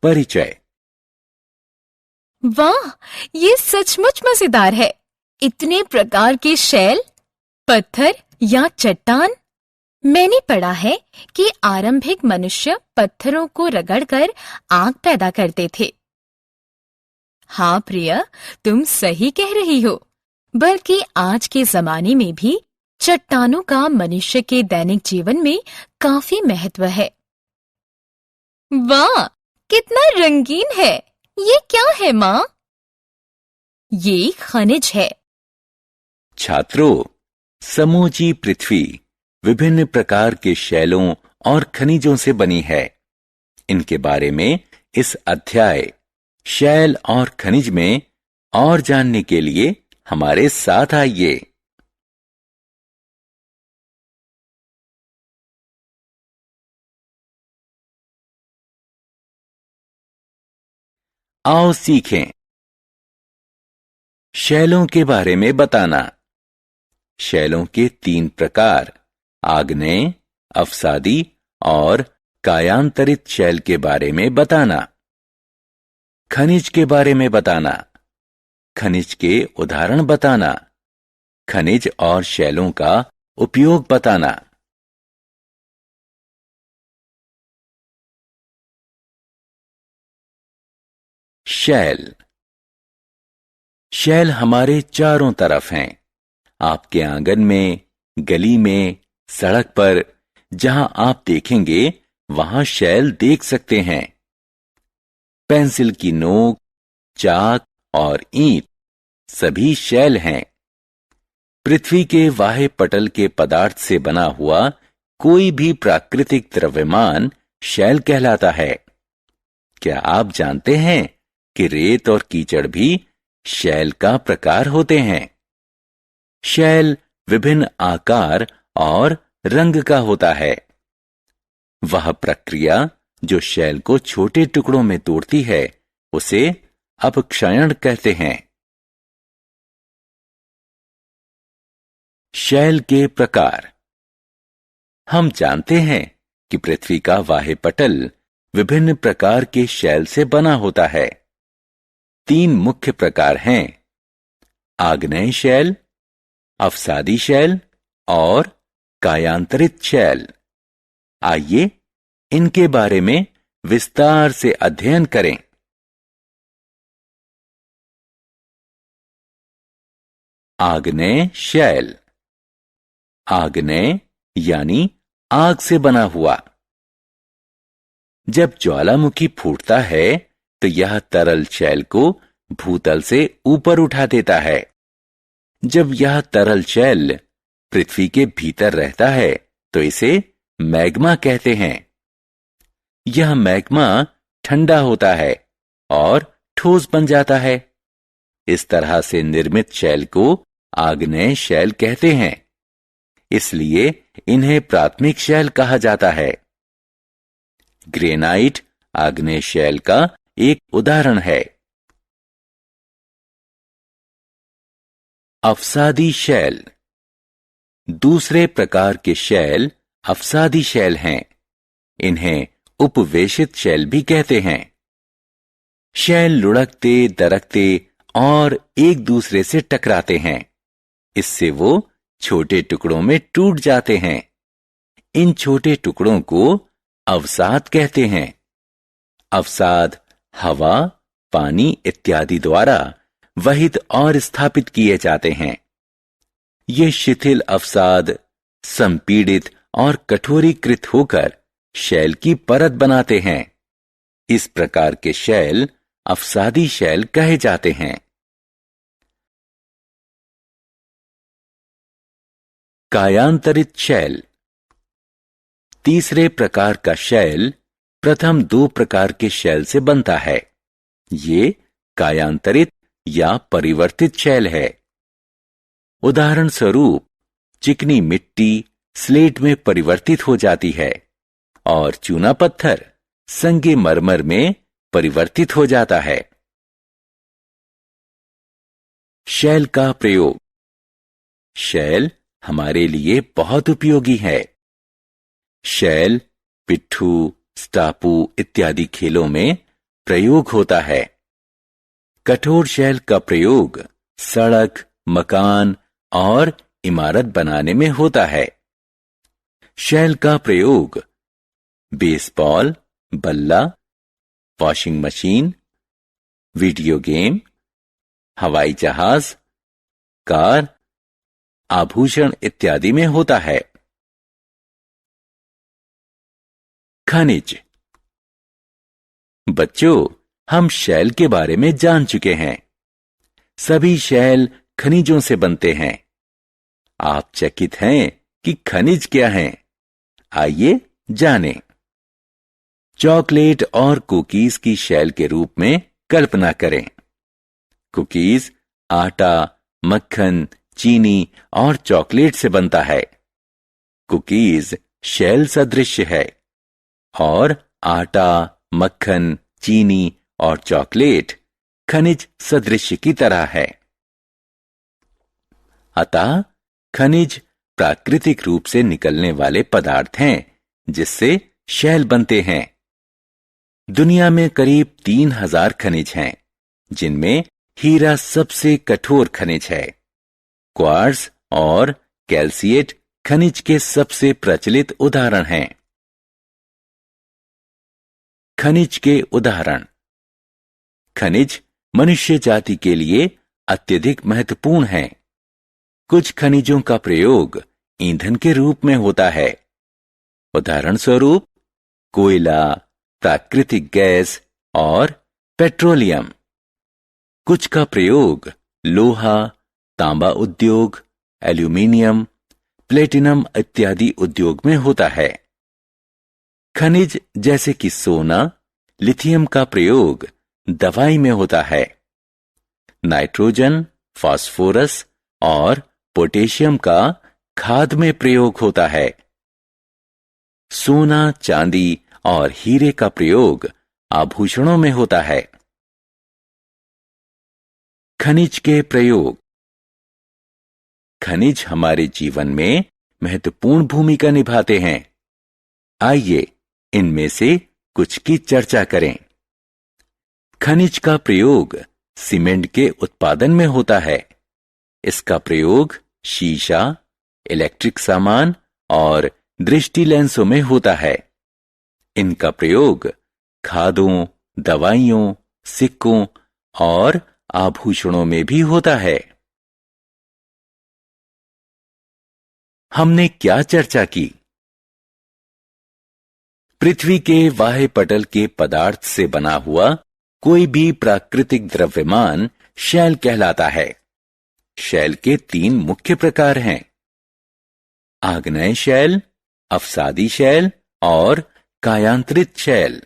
परिचय। वाह, ये सचमुच मजेदार है। इतने प्रकार के शैल, पत्थर या चट्टान। मैंने पढ़ा है कि आरंभिक मनुष्य पत्थरों को रगड़कर आग पैदा करते थे। हाँ प्रिया, तुम सही कह रही हो। बल्कि आज के जमाने में भी चट्टानों का मनुष्य के दैनिक जीवन में काफी महत्व है। वाह, कितना रंगीन है। ये क्या है माँ? ये खनिज है। छात्रों, समूची पृथ्वी विभिन्न प्रकार के शैलों और खनिजों से बनी है। इनके बारे में इस अध्याय शैल और खनिज में और जानने के लिए हमारे साथ आइए। आओ सीखें। शैलों के बारे में बताना। शैलों के 3 प्रकार, आग्नेय, अवसादी और कायांतरित शैल के बारे में बताना। खनिज के बारे में बताना। खनिज के उदाहरण बताना। खनिज और शैलों का उपयोग बताना। शैल। शैल हमारे चारों तरफ हैं। आपके आंगन में, गली में, सड़क पर, जहां आप देखेंगे वहां शैल देख सकते हैं। पेंसिल की नोक, चाक और ईंट सभी शैल हैं। पृथ्वी के वाह्य पटल के पदार्थ से बना हुआ कोई भी प्राकृतिक द्रव्यमान शैल कहलाता है। क्या आप जानते हैं कि रेत और कीचड़ भी शैल का प्रकार होते हैं? शैल विभिन्न आकार और रंग का होता है। वह प्रक्रिया जो शैल को छोटे टुकड़ों में तोड़ती है उसे अपक्षयण कहते हैं। शैल के प्रकार। हम जानते हैं कि पृथ्वी का वाह्य पटल विभिन्न प्रकार के शैल से बना होता है। 3 मुख्य प्रकार हैं, आग्नेय शैल, अवसादी शैल और कायांतरित शैल। आइए इनके बारे में विस्तार से अध्ययन करें। आग्नेय शैल। आग्नेय यानी आग से बना हुआ। जब ज्वालामुखी फूटता है तो यह तरल शैल को भूतल से ऊपर उठा देता है। जब यह तरल शैल पृथ्वी के भीतर रहता है तो इसे मैग्मा कहते हैं। यह मैग्मा ठंडा होता है और ठोस बन जाता है। इस तरह से निर्मित शैल को आग्नेय शैल कहते हैं। इसलिए इन्हें प्राथमिक शैल कहा जाता है। ग्रेनाइट आग्नेय शैल का एक उदाहरण है। अवसादी शैल। दूसरे प्रकार के शैल अवसादी शैल हैं। इन्हें उपवेशित शैल भी कहते हैं। शैल लुढ़कते, दरकते और एक दूसरे से टकराते हैं। इससे वो छोटे टुकड़ों में टूट जाते हैं। इन छोटे टुकड़ों को अवसाद कहते हैं। अवसाद हवा, पानी इत्यादि द्वारा वहित और स्थापित किए जाते हैं। ये शिथिल अवसाद संपीड़ित और कठोरीकृत होकर शैल की परत बनाते हैं। इस प्रकार के शैल अवसादी शैल कहे जाते हैं। कायांतरित शैल। तीसरे प्रकार का शैल प्रथम 2 प्रकार के शैल से बनता है। ये कायांतरित या परिवर्तित शैल है। उदाहरण स्वरूप चिकनी मिट्टी स्लेट में परिवर्तित हो जाती है और चूना पत्थर संगमरमर में परिवर्तित हो जाता है। शैल का प्रयोग। शैल हमारे लिए बहुत उपयोगी है। शैल पिट्ठू, स्टापू इत्यादि खेलों में प्रयोग होता है। कठोर शैल का प्रयोग सड़क, मकान और इमारत बनाने में होता है। शैल का प्रयोग बेसबॉल, बल्ला, वॉशिंग मशीन, वीडियो गेम, हवाई जहाज, कार, आभूषण इत्यादि में होता है। खनिज। बच्चों, हम शैल के बारे में जान चुके हैं। सभी शैल खनिजों से बनते हैं। आप चकित हैं कि खनिज क्या हैं? आइए जानें। चॉकलेट और कुकीज की शैल के रूप में कल्पना करें। कुकीज आटा, मक्खन, चीनी और चॉकलेट से बनता है। कुकीज शैल सदृश है और आटा, मक्खन, चीनी और चॉकलेट खनिज सदृश की तरह है। अतः खनिज प्राकृतिक रूप से निकलने वाले पदार्थ हैं जिससे शैल बनते हैं। दुनिया में करीब 3000 खनिज हैं, जिनमें हीरा सबसे कठोर खनिज है। क्वार्ट्ज और कैल्सिएट खनिज के सबसे प्रचलित उदाहरण हैं। खनिज के उदाहरण। खनिज मनुष्य जाति के लिए अत्यधिक महत्वपूर्ण हैं। कुछ खनिजों का प्रयोग ईंधन के रूप में होता है। उदाहरण स्वरूप कोयला, प्राकृतिक गैस और पेट्रोलियम। कुछ का प्रयोग लोहा, तांबा उद्योग, एल्यूमीनियम, प्लेटिनम इत्यादि उद्योग में होता है। खनिज जैसे कि सोना, लिथियम का प्रयोग दवाई में होता है। नाइट्रोजन, फास्फोरस और पोटेशियम का खाद में प्रयोग होता है। सोना, चांदी और हीरे का प्रयोग आभूषणों में होता है। खनिज के प्रयोग। खनिज हमारे जीवन में महत्वपूर्ण भूमिका निभाते हैं। आइए इनमें से कुछ की चर्चा करें। खनिज का प्रयोग सीमेंट के उत्पादन में होता है। इसका प्रयोग शीशा, इलेक्ट्रिक सामान और दृष्टि लेंसों में होता है। इनका प्रयोग खादों, दवाइयों, सिक्कों और आभूषणों में भी होता है। हमने क्या चर्चा की? पृथ्वी के बाह्य पटल के पदार्थ से बना हुआ कोई भी प्राकृतिक द्रव्यमान शैल कहलाता है। शैल के 3 मुख्य प्रकार हैं: आग्नेय शैल, अवसादी शैल और कायांतरित शैल।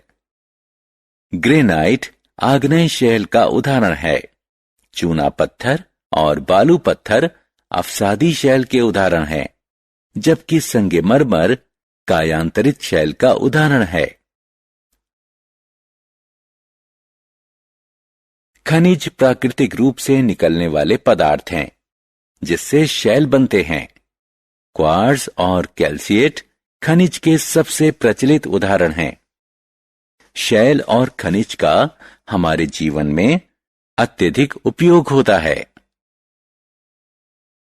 ग्रेनाइट आग्नेय शैल का उदाहरण है। चूना पत्थर और बालू पत्थर अवसादी शैल के उदाहरण हैं, जबकि संगमरमर कायांतरित शैल का उदाहरण है। खनिज प्राकृतिक रूप से निकलने वाले पदार्थ हैं जिससे शैल बनते हैं। क्वार्ट्ज और कैल्सिएट खनिज के सबसे प्रचलित उदाहरण हैं। शैल और खनिज का हमारे जीवन में अत्यधिक उपयोग होता है।